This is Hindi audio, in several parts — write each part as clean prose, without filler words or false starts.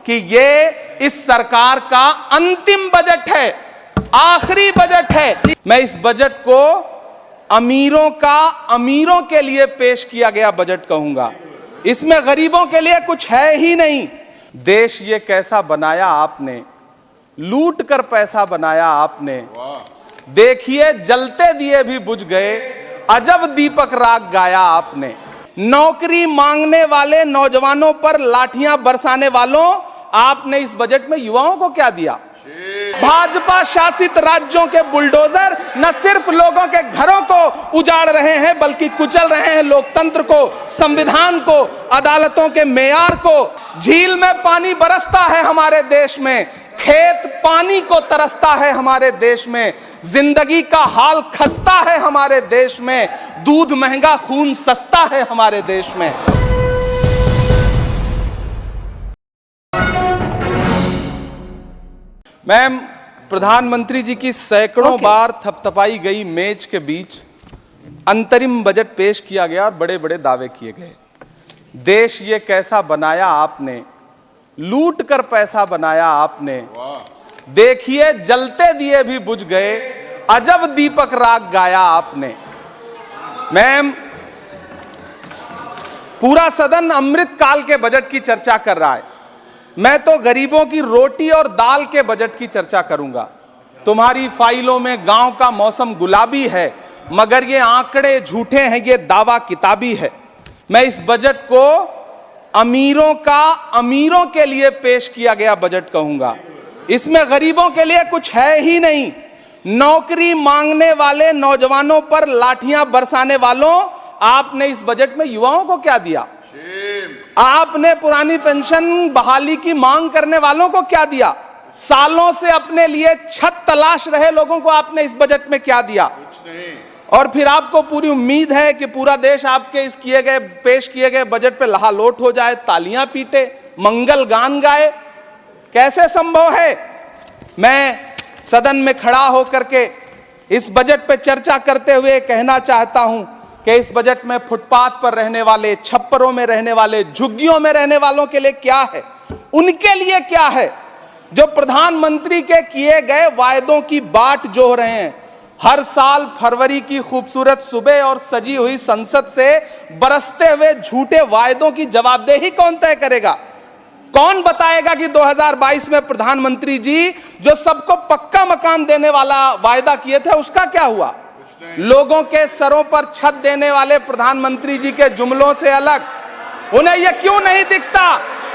कि ये इस सरकार का अंतिम बजट है, आखिरी बजट है। मैं इस बजट को अमीरों के लिए पेश किया गया बजट कहूंगा। इसमें गरीबों के लिए कुछ है ही नहीं। देश ये कैसा बनाया आपने, लूट कर पैसा बनाया आपने। देखिए जलते दिए भी बुझ गए, अजब दीपक राग गाया आपने। नौकरी मांगने वाले नौजवानों पर लाठियां बरसाने वालों, आपने इस बजट में युवाओं को क्या दिया? भाजपा शासित राज्यों के बुलडोजर न सिर्फ लोगों के घरों को उजाड़ रहे हैं, बल्कि कुचल रहे हैं लोकतंत्र को, संविधान को, अदालतों के मेयार को। झील में पानी बरसता है हमारे देश में, खेत पानी को तरसता है हमारे देश में, जिंदगी का हाल खस्ता है हमारे देश में, दूध महंगा खून सस्ता है हमारे देश में। मैम, प्रधानमंत्री जी की सैकड़ों बार थपथपाई गई मेज के बीच अंतरिम बजट पेश किया गया और बड़े बड़े दावे किए गए। देश ये कैसा बनाया आपने, लूट कर पैसा बनाया आपने। देखिए जलते दिए भी बुझ गए, अजब दीपक राग गाया आपने। मैम, पूरा सदन अमृत काल के बजट की चर्चा कर रहा है, मैं तो गरीबों की रोटी और दाल के बजट की चर्चा करूंगा। तुम्हारी फाइलों में गांव का मौसम गुलाबी है, मगर ये आंकड़े झूठे हैं, ये दावा किताबी है। मैं इस बजट को अमीरों के लिए पेश किया गया बजट कहूंगा। इसमें गरीबों के लिए कुछ है ही नहीं। नौकरी मांगने वाले नौजवानों पर लाठियां बरसाने वालों, आपने इस बजट में युवाओं को क्या दिया? आपने पुरानी पेंशन बहाली की मांग करने वालों को क्या दिया? सालों से अपने लिए छत तलाश रहे लोगों को आपने इस बजट में क्या दिया? कुछ नहीं। और फिर आपको पूरी उम्मीद है कि पूरा देश आपके इस पेश किए गए बजट पे लहालोट हो जाए, तालियां पीटे, मंगल गान गाए। कैसे संभव है? मैं सदन में खड़ा होकर के इस बजट पे चर्चा करते हुए कहना चाहता हूं कि इस बजट में फुटपाथ पर रहने वाले, छप्परों में रहने वाले, झुग्गियों में रहने वालों के लिए क्या है, उनके लिए क्या है जो प्रधानमंत्री के किए गए वायदों की बाट जोह रहे हैं। हर साल फरवरी की खूबसूरत सुबह और सजी हुई संसद से बरसते हुए झूठे वायदों की जवाबदेही कौन तय करेगा? कौन बताएगा कि 2022 में प्रधानमंत्री जी जो सबको पक्का मकान देने वाला वायदा किए थे उसका क्या हुआ? लोगों के सरों पर छत देने वाले प्रधानमंत्री जी के जुमलों से अलग उन्हें यह क्यों नहीं दिखता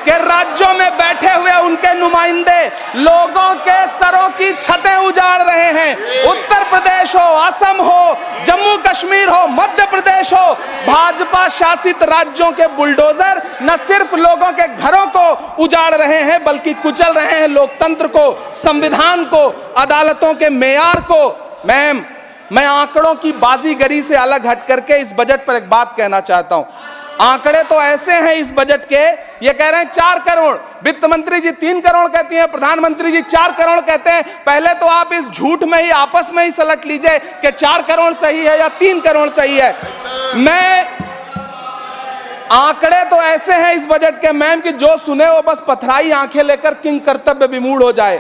कि राज्यों में बैठे हुए उनके नुमाइंदे लोगों के सरों की छतें उजाड़ रहे हैं? उत्तर प्रदेश हो, असम हो, जम्मू कश्मीर हो, मध्य प्रदेश हो, भाजपा शासित राज्यों के बुलडोजर न सिर्फ लोगों के घरों को उजाड़ रहे हैं, बल्कि कुचल रहे हैं लोकतंत्र को, संविधान को, अदालतों के मेयार को। मैम, मैं आंकड़ों की बाजीगरी से अलग हट करके इस बजट पर एक बात कहना चाहता हूं। आंकड़े तो ऐसे हैं इस बजट के, ये कह रहे हैं 4 करोड़, वित्त मंत्री जी 3 करोड़ कहती हैं, प्रधानमंत्री जी 4 करोड़ कहते हैं। पहले तो आप इस झूठ में ही आपस में ही सलट लीजिए कि 4 करोड़ सही है या 3 करोड़ सही है। मैं आंकड़े तो ऐसे हैं इस बजट के मैम कि जो सुने वो बस पथराई आंखें लेकर किंग कर्तव्य विमूढ़ हो जाए।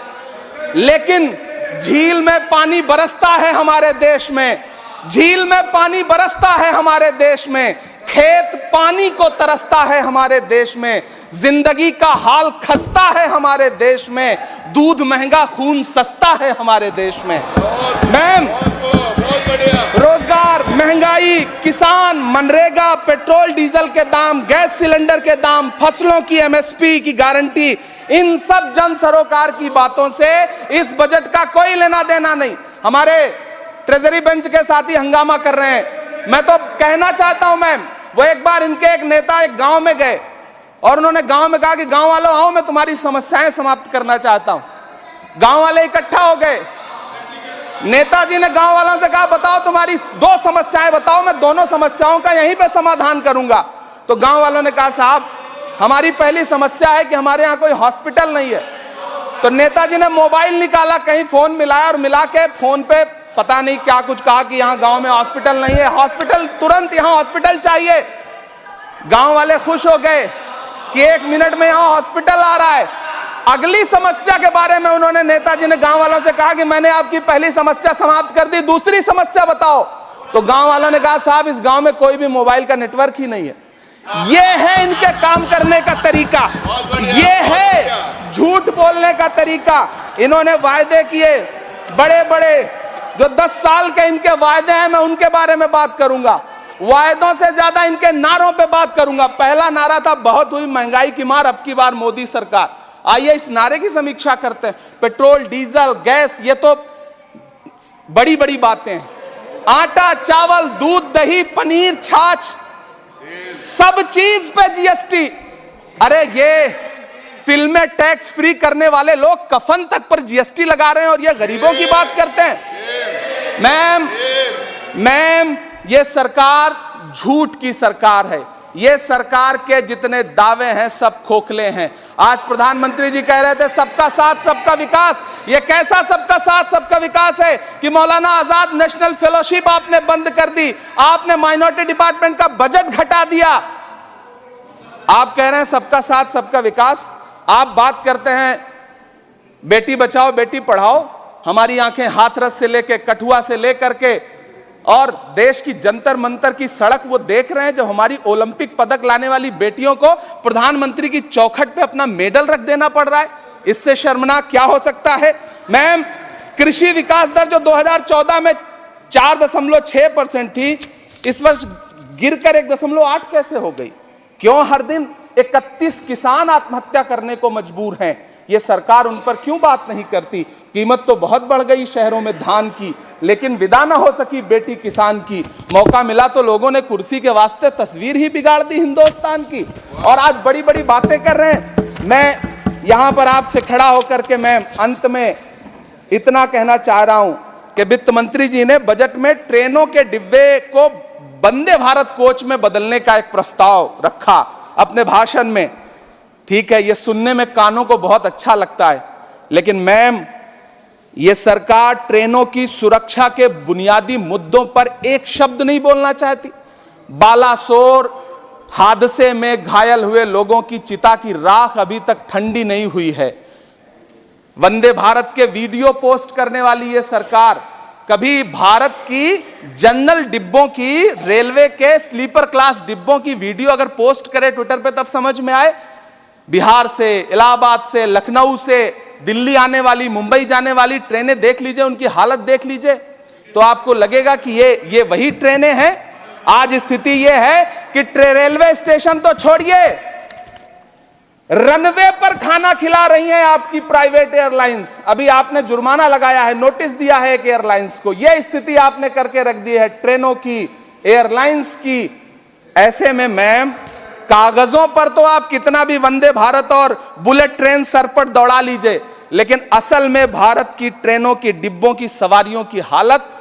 लेकिन झील में पानी बरसता है हमारे देश में, झील में पानी बरसता है हमारे देश में, खेत पानी को तरसता है हमारे देश में, जिंदगी का हाल खस्ता है हमारे देश में, दूध महंगा खून सस्ता है हमारे देश में। मैम, रोजगार, महंगाई, किसान, मनरेगा, पेट्रोल डीजल के दाम, गैस सिलेंडर के दाम, फसलों की एमएसपी की गारंटी, इन सब जन सरोकार की बातों से इस बजट का कोई लेना देना नहीं। हमारे ट्रेजरी बेंच के साथी हंगामा कर रहे हैं। मैं तो कहना चाहता हूं मैम, वो एक बार इनके एक नेता एक गांव में गए और उन्होंने गांव में कहा कि गांव वालों आओ, मैं तुम्हारी समस्याएं समाप्त करना चाहता हूं। गांव वाले इकट्ठा हो गए। नेताजी ने गांव वालों से कहा बताओ तुम्हारी 2 समस्याएं बताओ, मैं दोनों समस्याओं का यहीं पे समाधान करूंगा। तो गांव वालों ने कहा साहब हमारी पहली समस्या है कि हमारे यहाँ कोई हॉस्पिटल नहीं है। तो नेताजी ने मोबाइल निकाला, कहीं फोन मिलाया और मिला के फोन पे पता नहीं क्या कुछ कहा कि यहाँ गांव में हॉस्पिटल नहीं है, हॉस्पिटल तुरंत, यहाँ हॉस्पिटल चाहिए। गांव वाले खुश हो गए कि 1 मिनट में यहाँ हॉस्पिटल आ रहा है। अगली समस्या के बारे में उन्होंने, नेताजी ने गांव वालों से कहा कि मैंने आपकी पहली समस्या समाप्त कर दी, दूसरी समस्या बताओ। तो गांव वालों ने कहा साहब इस गांव में कोई भी मोबाइल का नेटवर्क ही नहीं है। ये है इनके काम करने का तरीका, ये है झूठ बोलने का तरीका। इन्होंने वायदे किए बड़े बड़े, जो 10 साल के इनके वायदे हैं, मैं उनके बारे में बात करूंगा। वायदों से ज्यादा इनके नारों पे बात करूंगा। पहला नारा था बहुत हुई महंगाई की मार, अब की बार मोदी सरकार। आइए इस नारे की समीक्षा करते हैं। पेट्रोल, डीजल, गैस, ये तो बड़ी बड़ी बातें हैं। आटा, चावल, दूध, दही, पनीर, छाछ, सब चीज पे जीएसटी। अरे ये फिल्में टैक्स फ्री करने वाले लोग कफन तक पर जीएसटी लगा रहे हैं और ये गरीबों की बात करते हैं। मैम ये सरकार झूठ की सरकार है। ये सरकार के जितने दावे हैं सब खोखले हैं। आज प्रधानमंत्री जी कह रहे थे सबका साथ सबका विकास। ये कैसा सबका साथ सबका विकास है कि मौलाना आजाद नेशनल फेलोशिप आपने बंद कर दी, आपने माइनॉरिटी डिपार्टमेंट का बजट घटा दिया। आप कह रहे हैं सबका साथ सबका विकास। आप बात करते हैं बेटी बचाओ बेटी पढ़ाओ। हमारी आंखें हाथरस से लेके कठुआ से लेकर के और देश की जंतर मंतर की सड़क वो देख रहे हैं, जब हमारी ओलंपिक पदक लाने वाली बेटियों को प्रधानमंत्री की चौखट पे अपना मेडल रख देना पड़ रहा है। इससे शर्मनाक क्या हो सकता है। मैम कृषि विकास दर जो 2014 में 4.6% थी, इस वर्ष गिरकर 1.8 कैसे हो गई? क्यों हर दिन 31 किसान आत्महत्या करने को मजबूर हैं? ये सरकार उन पर क्यों बात नहीं करती? कीमत तो बहुत बढ़ गई शहरों में धान की, लेकिन विदा ना हो सकी बेटी किसान की। मौका मिला तो लोगों ने कुर्सी के वास्ते तस्वीर ही बिगाड़ दी हिंदुस्तान की, और आज बड़ी बड़ी बातें कर रहे हैं। मैं यहां पर आपसे खड़ा होकर के मैं अंत में इतना कहना चाह रहा हूं कि वित्त मंत्री जी ने बजट में ट्रेनों के डिब्बे को वंदे भारत कोच में बदलने का एक प्रस्ताव रखा अपने भाषण में। ठीक है, ये सुनने में कानों को बहुत अच्छा लगता है, लेकिन मैम ये सरकार ट्रेनों की सुरक्षा के बुनियादी मुद्दों पर एक शब्द नहीं बोलना चाहती। बालासोर हादसे में घायल हुए लोगों की चिता की राख अभी तक ठंडी नहीं हुई है। वंदे भारत के वीडियो पोस्ट करने वाली ये सरकार कभी भारत की जनरल डिब्बों की, रेलवे के स्लीपर क्लास डिब्बों की वीडियो अगर पोस्ट करे ट्विटर पे तब समझ में आए। बिहार से, इलाहाबाद से, लखनऊ से दिल्ली आने वाली, मुंबई जाने वाली ट्रेनें देख लीजिए, उनकी हालत देख लीजिए, तो आपको लगेगा कि ये वही ट्रेनें हैं। आज स्थिति ये है कि रेलवे स्टेशन तो छोड़िए, रनवे पर खाना खिला रही हैं आपकी प्राइवेट एयरलाइंस। अभी आपने जुर्माना लगाया है, नोटिस दिया है एक एयरलाइंस को। यह स्थिति आपने करके रख दी है ट्रेनों की, एयरलाइंस की। ऐसे में मैम कागजों पर तो आप कितना भी वंदे भारत और बुलेट ट्रेन सर पर दौड़ा लीजिए, लेकिन असल में भारत की ट्रेनों की डिब्बों की सवारियों की हालत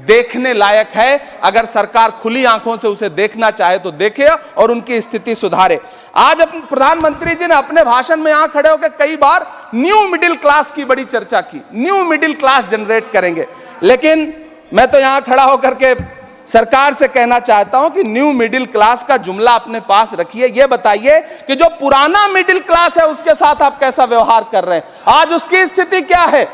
देखने लायक है। अगर सरकार खुली आंखों से उसे देखना चाहे तो देखे और उनकी स्थिति सुधारे। आज अपने प्रधानमंत्री जी ने अपने भाषण में यहां खड़े होकर कई बार न्यू मिडिल क्लास की बड़ी चर्चा की, न्यू मिडिल क्लास जनरेट करेंगे। लेकिन मैं तो यहां खड़ा होकर के सरकार से कहना चाहता हूं कि न्यू मिडिल क्लास का जुमला अपने पास रखिए। यह बताइए कि जो पुराना मिडिल क्लास है उसके साथ आप कैसा व्यवहार कर रहे हैं। आज उसकी स्थिति क्या है?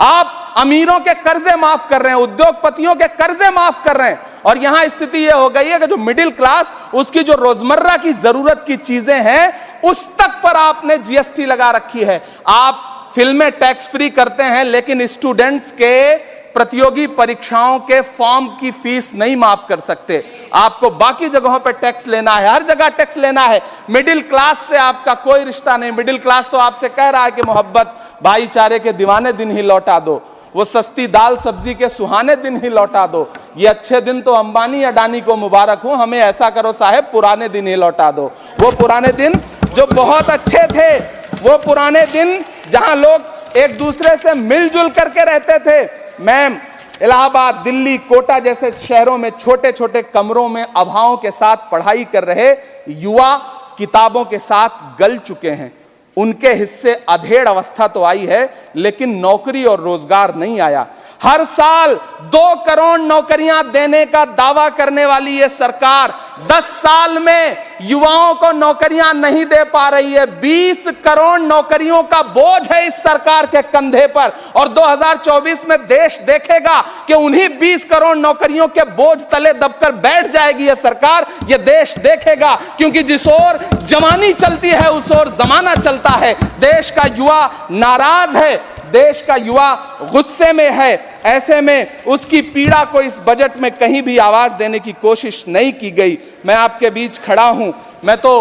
आप अमीरों के कर्जे माफ कर रहे हैं, उद्योगपतियों के कर्जे माफ कर रहे हैं, और यहां स्थिति यह हो गई है कि जो मिडिल क्लास, उसकी जो रोजमर्रा की जरूरत की चीजें हैं उस तक पर आपने जीएसटी लगा रखी है। आप फिल्में टैक्स फ्री करते हैं, लेकिन स्टूडेंट्स के प्रतियोगी परीक्षाओं के फॉर्म की फीस नहीं माफ कर सकते। आपको बाकी जगहों पर टैक्स लेना है, हर जगह टैक्स लेना है। मिडिल क्लास से आपका कोई रिश्ता नहीं। मिडिल क्लास तो आपसे कह रहा है कि मोहब्बत, भाईचारे के दीवाने दिन ही लौटा दो, वो सस्ती दाल सब्जी के सुहाने दिन ही लौटा दो। ये अच्छे दिन तो अंबानी अडानी को मुबारक हो, हमें ऐसा करो साहब पुराने दिन ही लौटा दो। वो पुराने दिन जो बहुत अच्छे थे, वो पुराने दिन जहां लोग एक दूसरे से मिलजुल करके रहते थे। मैम इलाहाबाद, दिल्ली, कोटा जैसे शहरों में छोटे छोटे कमरों में अभावों के साथ पढ़ाई कर रहे युवा किताबों के साथ गल चुके हैं। उनके हिस्से अधेड़ अवस्था तो आई है, लेकिन नौकरी और रोजगार नहीं आया। हर साल 2 करोड़ नौकरियां देने का दावा करने वाली यह सरकार 10 साल में युवाओं को नौकरियां नहीं दे पा रही है। 20 करोड़ नौकरियों का बोझ है इस सरकार के कंधे पर, और 2024 में देश देखेगा कि उन्हीं 20 करोड़ नौकरियों के बोझ तले दबकर बैठ जाएगी यह सरकार। यह देश देखेगा, क्योंकि जिस ओर जवानी चलती है उस ओर जमाना चलता है। देश का युवा नाराज है, देश का युवा गुस्से में है। ऐसे में उसकी पीड़ा को इस बजट में कहीं भी आवाज देने की कोशिश नहीं की गई। मैं आपके बीच खड़ा हूं, मैं तो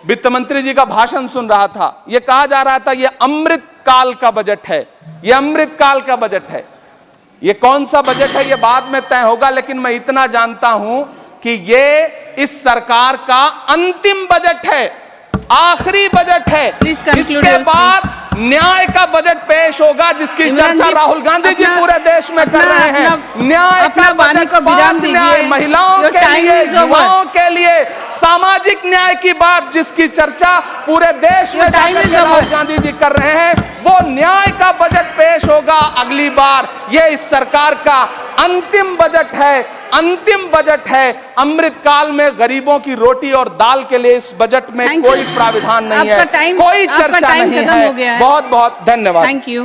वित्त मंत्री जी का भाषण सुन रहा था। यह कहा जा रहा था यह अमृत काल का बजट है, यह अमृत काल का बजट है। यह कौन सा बजट है यह बाद में तय होगा, लेकिन मैं इतना जानता हूं कि यह इस सरकार का अंतिम बजट है, आखिरी बजट है। इसके बाद न्याय का बजट पेश होगा, जिसकी चर्चा राहुल गांधी जी पूरे देश में कर रहे हैं। न्याय का बजट, 5 न्याय, महिलाओं के लिए, युवाओं के लिए, सामाजिक न्याय की बात जिसकी चर्चा पूरे देश में राहुल गांधी जी कर रहे हैं, वो न्याय का बजट पेश होगा अगली बार। ये इस सरकार का अंतिम बजट है, अंतिम बजट है। अमृत काल में गरीबों की रोटी और दाल के लिए इस बजट में कोई प्राविधान नहीं है, कोई चर्चा नहीं है। बहुत बहुत धन्यवाद। Thank you.